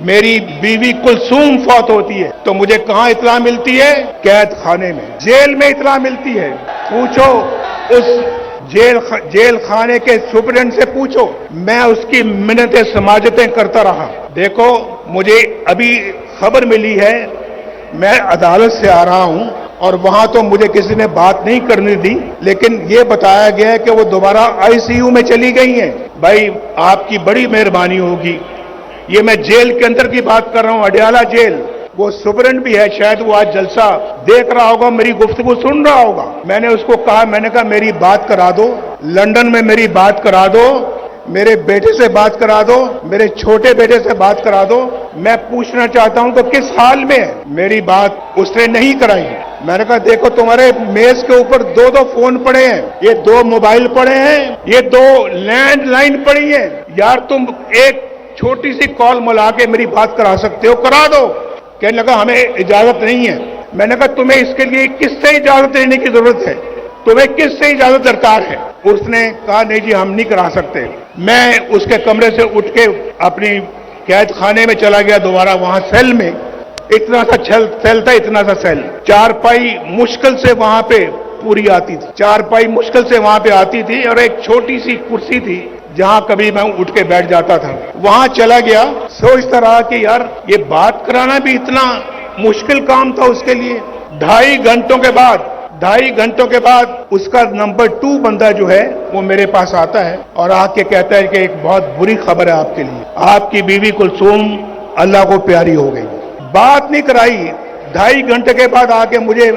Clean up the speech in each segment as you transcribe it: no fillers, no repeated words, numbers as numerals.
मेरी बीवी कुलसूम फौत होती है तो मुझे कहां इत्तला मिलती है? कैद खाने में, जेल में इत्तला मिलती है। पूछो उस जेल खाने के सुपरिटेंडेंट से पूछो, मैं उसकी मिन्नतें समाजतें करता रहा। देखो, मुझे अभी खबर मिली है, मैं अदालत से आ रहा हूं और वहां तो मुझे किसी ने बात नहीं करने दी, लेकिन ये बताया गया है कि वो दोबारा आईसीयू में चली गई हैं। भाई, आपकी बड़ी मेहरबानी होगी। ये मैं जेल के अंदर की बात कर रहा हूं, अडयाला जेल। वो सुपरिटेंडेंट भी है, शायद वो आज जलसा देख रहा होगा, मेरी गुफ्तगू सुन रहा होगा। मैंने उसको कहा, मैंने कहा मेरी बात करा दो, लंदन में मेरी बात करा दो, मेरे बेटे से बात करा दो, मेरे छोटे बेटे से बात करा दो। मैं पूछना चाहता हूं कि किस हाल में है। मेरी बात उसने नहीं कराई। मैंने कहा देखो, तुम्हारे मेज के ऊपर दो फोन पड़े हैं, ये 2 मोबाइल पड़े हैं, ये 2 लैंडलाइन पड़ी है। यार, तुम एक छोटी सी कॉल मिला के मेरी बात करा सकते हो, करा दो। कहने लगा हमें इजाजत नहीं है। मैंने कहा तुम्हें इसके लिए किससे इजाजत लेने की जरूरत है? तुम्हें किससे इजाजत दरकार है? उसने कहा नहीं जी, हम नहीं करा सकते। मैं उसके कमरे से उठ के अपनी कैद खाने में चला गया दोबारा, वहां सेल में। इतना सा सेल था, इतना सा सेल। चारपाई मुश्किल से वहां पे पूरी आती थी, चारपाई मुश्किल से वहां पे आती थी, और एक छोटी सी कुर्सी थी जहां कभी मैं उठ के बैठ जाता था। वहां चला गया, सोचता रहा कि यार ये बात कराना भी इतना मुश्किल काम था उसके लिए। 2.5 घंटों के बाद उसका नंबर 2 बंदा जो है वो मेरे पास आता है और आके कहता है कि एक बहुत बुरी खबर है आपके लिए, आपकी बीवी कुलसूम अल्लाह को प्यारी हो गई। बात नहीं कराई, 2.5 घंटे के बाद आके मुझे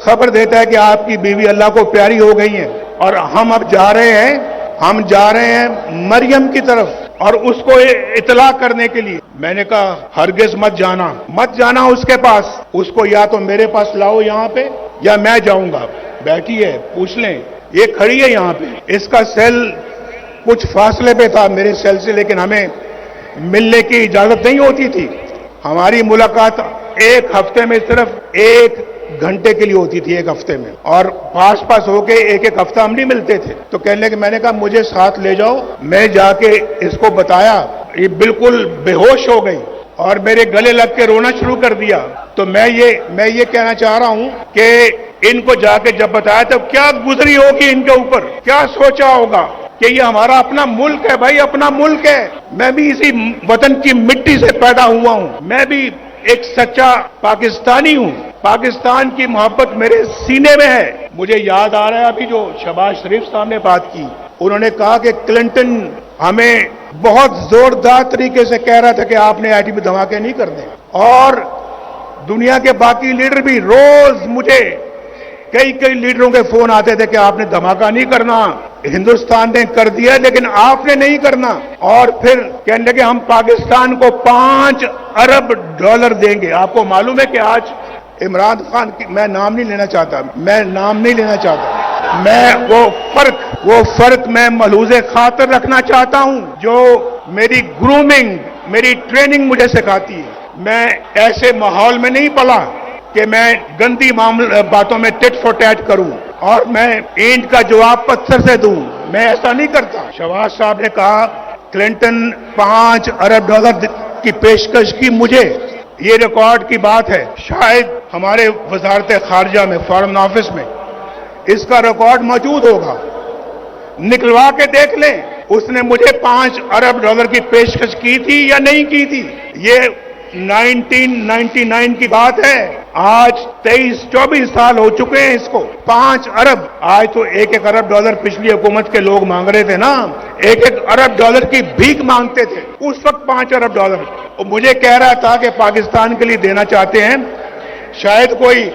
खबर देता है कि आपकी बीवी अल्लाह को प्यारी हो गई है और हम अब जा रहे हैं मरियम की तरफ और उसको इतला करने के लिए। मैंने कहा हरगिज मत जाना उसके पास, उसको या तो मेरे पास लाओ यहाँ पे या मैं जाऊंगा। बैठी है, पूछ लें, ये खड़ी है यहाँ पे। इसका सेल कुछ फासले पे था मेरे सेल से, लेकिन हमें मिलने की इजाजत नहीं होती थी। हमारी मुलाकात एक हफ्ते में सिर्फ 1 घंटे के लिए होती थी, 1 हफ्ते में, और पास होके एक हफ्ता हम नहीं मिलते थे। तो कहने लगे, मैंने कहा मुझे साथ ले जाओ। मैं जाके इसको बताया, ये बिल्कुल बेहोश हो गई और मेरे गले लग के रोना शुरू कर दिया। तो मैं ये कहना चाह रहा हूं कि इनको जाके जब बताया तब क्या गुजरी होगी इनके ऊपर, क्या सोचा होगा कि ये हमारा अपना मुल्क है। भाई, अपना मुल्क है, मैं भी इसी वतन की मिट्टी से पैदा हुआ हूं, मैं भी एक सच्चा पाकिस्तानी हूं। पाकिस्तान की मोहब्बत मेरे सीने में है। मुझे याद आ रहा है अभी जो शहबाज शरीफ साहब ने बात की, उन्होंने कहा कि क्लिंटन हमें बहुत जोरदार तरीके से कह रहा था कि आपने एटमी धमाके नहीं करने, और दुनिया के बाकी लीडर भी रोज मुझे कई लीडरों के फोन आते थे कि आपने धमाका नहीं करना, हिंदुस्तान ने कर दिया लेकिन आपने नहीं करना। और फिर कहने लगे हम पाकिस्तान को $5 अरब देंगे। आपको मालूम है कि आज इमरान खान की, मैं नाम नहीं लेना चाहता, मैं वो फर्क मैं मलहूज़े खातिर रखना चाहता हूं जो मेरी ग्रूमिंग, मेरी ट्रेनिंग मुझे सिखाती है। मैं ऐसे माहौल में नहीं पला कि मैं गंदी बातों में टिट फॉर टैट करूं और मैं ईंट का जवाब पत्थर से दूं। मैं ऐसा नहीं करता। शहबाज साहब ने कहा क्लिंटन $5 अरब की पेशकश की मुझे, ये रिकॉर्ड की बात है, शायद हमारे वजारत खारजा में, फॉरेन ऑफिस में इसका रिकॉर्ड मौजूद होगा, निकलवा के देख लें। उसने मुझे $5 अरब की पेशकश की थी या नहीं की थी। ये 1999 की बात है, आज 23-24 साल हो चुके हैं इसको। $5 अरब, आज तो $1 अरब पिछली हुकूमत के लोग मांग रहे थे ना, $1 अरब की भीख मांगते थे उस वक्त। $5 अरब मुझे कह रहा था कि पाकिस्तान के लिए देना चाहते हैं। शायद कोई,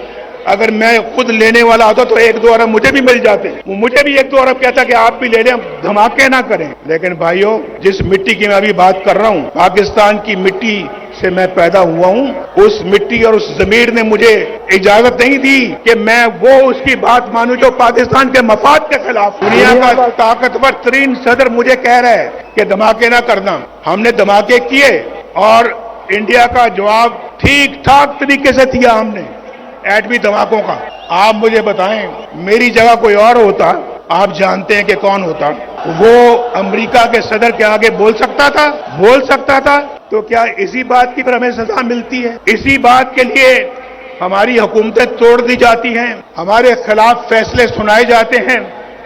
अगर मैं खुद लेने वाला होता तो 1-2 अरब मुझे भी मिल जाते, वो मुझे भी 1-2 अरब कहता कि आप भी ले लें, धमाके ना करें। लेकिन भाइयों, जिस मिट्टी की मैं अभी बात कर रहा हूं, पाकिस्तान की मिट्टी से मैं पैदा हुआ हूं, उस मिट्टी और उस जमीर ने मुझे इजाजत नहीं दी कि मैं वो उसकी बात मानूं जो पाकिस्तान के मफाद के खिलाफ। दुनिया का ताकतवर तरीन सदर मुझे कह रहा है कि धमाके ना करना। हमने धमाके किए और इंडिया का जवाब ठीक ठाक तरीके से दिया हमने एटमी धमाकों का। आप मुझे बताएं, मेरी जगह कोई और होता, आप जानते हैं कि कौन होता? वो अमेरिका के सदर के आगे बोल सकता था तो क्या इसी बात की पर हमें सजा मिलती है? इसी बात के लिए हमारी हुकूमतें तोड़ दी जाती हैं, हमारे खिलाफ फैसले सुनाए जाते हैं।